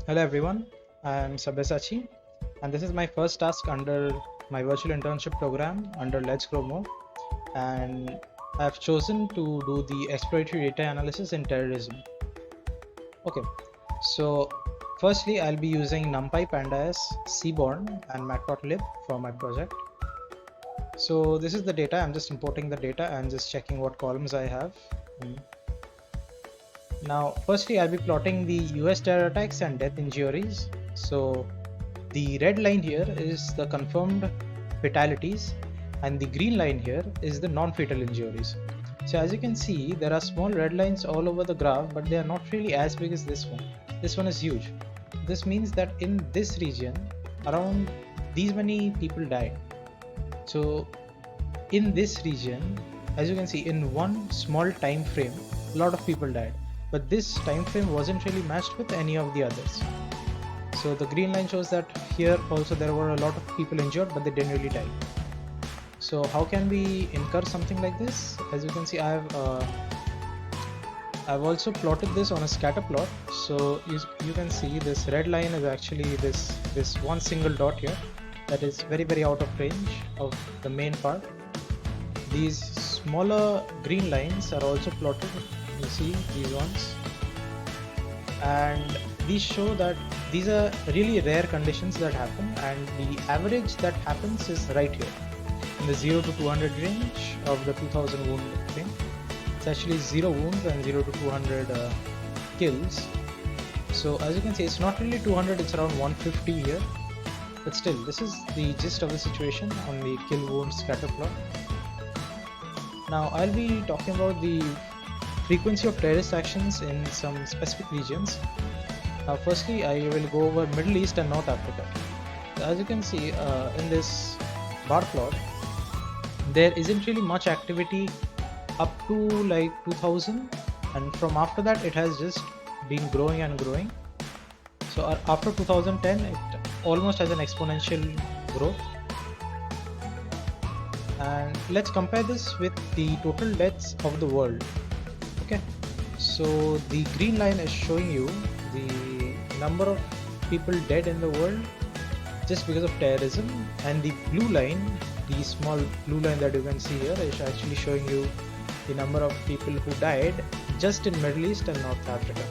Hello everyone, I am Sabyasachi and this is my first task under my virtual internship program under Let's Grow More, and I have chosen to do the exploratory data analysis in terrorism. Okay, so firstly I'll be using NumPy, Pandas, Seaborn and Matplotlib for my project. So this is the data. I'm just importing the data and just checking what columns I have. Now firstly I'll be plotting the US terror attacks and death injuries. So the red line here is the confirmed fatalities and the green line here is the non-fatal injuries. So as you can see, there are small red lines all over the graph, but they are not really as big as this one. This one is huge. This means that in this region around these many people died. So in this region, as you can see, in one small time frame a lot of people died, but this time frame wasn't really matched with any of the others. So the green line shows that here also there were a lot of people injured, but they didn't really die. So how can we incur something like this? As you can see, I've also plotted this on a scatter plot. So you can see this red line is actually this one single dot here that is very out of range of the main part. These smaller green lines are also plotted. You see these ones, and these show that these are really rare conditions that happen, and the average that happens is right here in the 0 to 200 range of the 2000 wound thing. It's actually 0 wounds and 0 to 200 kills. So as you can see, it's not really 200, it's around 150 here, but still this is the gist of the situation on the kill wound scatter plot. Now I'll be talking about the frequency of terrorist actions in some specific regions. Now firstly I will go over Middle East and North Africa. As you can see in this bar plot, there isn't really much activity up to like 2000, and from after that it has just been growing and growing. So after 2010 it almost has an exponential growth. And let's compare this with the total deaths of the world. Okay, so the green line is showing you the number of people dead in the world just because of terrorism, and the blue line, the small blue line that you can see here, is actually showing you the number of people who died just in Middle East and North Africa.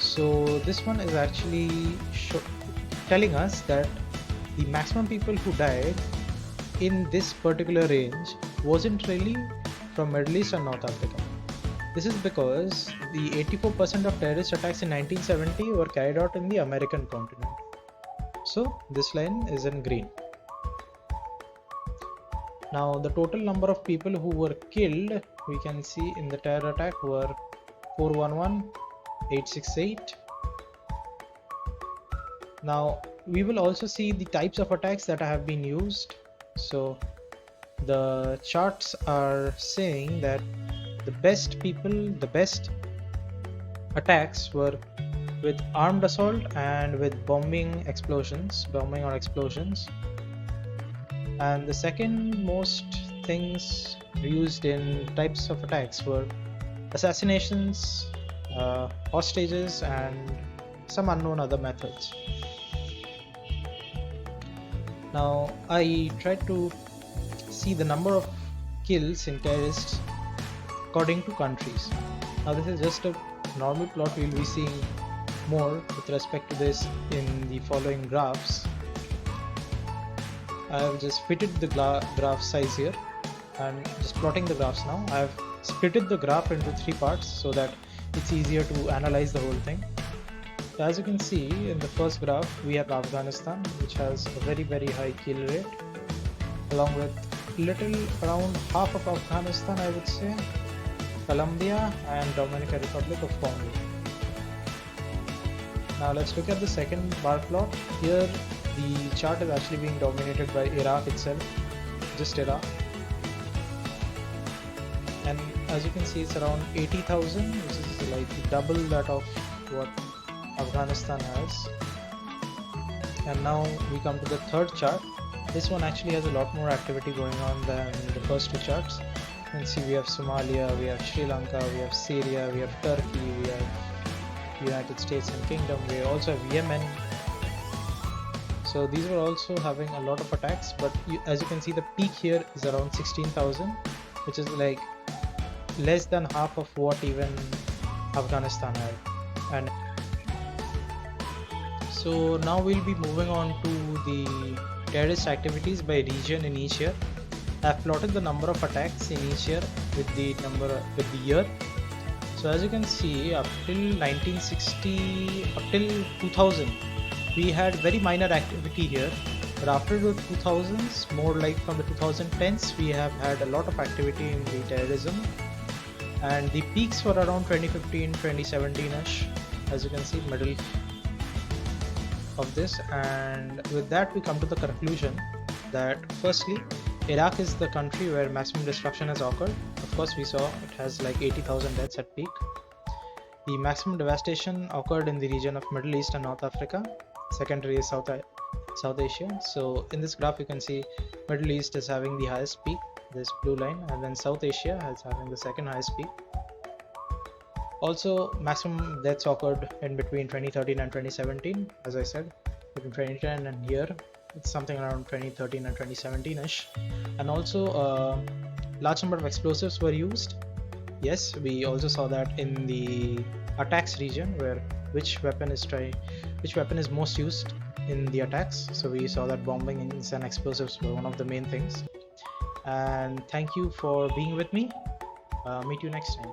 So this one is actually telling us that the maximum people who died in this particular range wasn't really from Middle East and North Africa. This is because the 84% of terrorist attacks in 1970 were carried out in the American continent. So this line is in green. Now the total number of people who were killed, we can see in the terror attack, were 411,868. Now we will also see the types of attacks that have been used. So the charts are saying that the best attacks were with armed assault and with bombing on explosions. And the second most things used in types of attacks were assassinations, hostages, and some unknown other methods. Now I tried to see the number of kills in terrorists according to countries. Now this is just a normal plot. We will be seeing more with respect to this in the following graphs. I have just fitted the graph size here and just plotting the graphs now. I have splitted the graph into 3 parts so that it's easier to analyze the whole thing. So as you can see in the first graph, we have Afghanistan, which has a very high kill rate, along with around half of Afghanistan, I would say, Colombia and Dominican Republic of Congo. Now let's look at the second bar plot. Here the chart is actually being dominated by Iraq itself, just Iraq. And as you can see, it's around 80,000, which is like double that of what Afghanistan has. And now we come to the third chart. This one actually has a lot more activity going on than the first 2 charts. You can see we have Somalia, we have Sri Lanka, we have Syria, we have Turkey, we have United States and Kingdom. We also have Yemen. So these were also having a lot of attacks, but as you can see, the peak here is around 16,000, which is like less than half of what even Afghanistan had. And so now we'll be moving on to the terrorist activities by region in each year. I've plotted the number of attacks in each year with the year. So as you can see, up till 1960, up till 2000, we had very minor activity here. But after the 2000s, more like from the 2010s, we have had a lot of activity in the terrorism. And the peaks were around 2015, 2017-ish, as you can see, middle of this. And with that, we come to the conclusion that firstly, Iraq is the country where maximum destruction has occurred. Of course, we saw it has like 80,000 deaths at peak. The maximum devastation occurred in the region of Middle East and North Africa. Secondary is South Asia. So in this graph, you can see Middle East is having the highest peak, this blue line, and then South Asia is having the second highest peak. Also, maximum deaths occurred in between 2013 and 2017. As I said, between 2010 and here, it's something around 2013 and 2017-ish. And also, a large number of explosives were used. Yes, we also saw that in the attacks region, where which weapon is most used in the attacks. So we saw that bombings and explosives were one of the main things. And thank you for being with me. Meet you next time.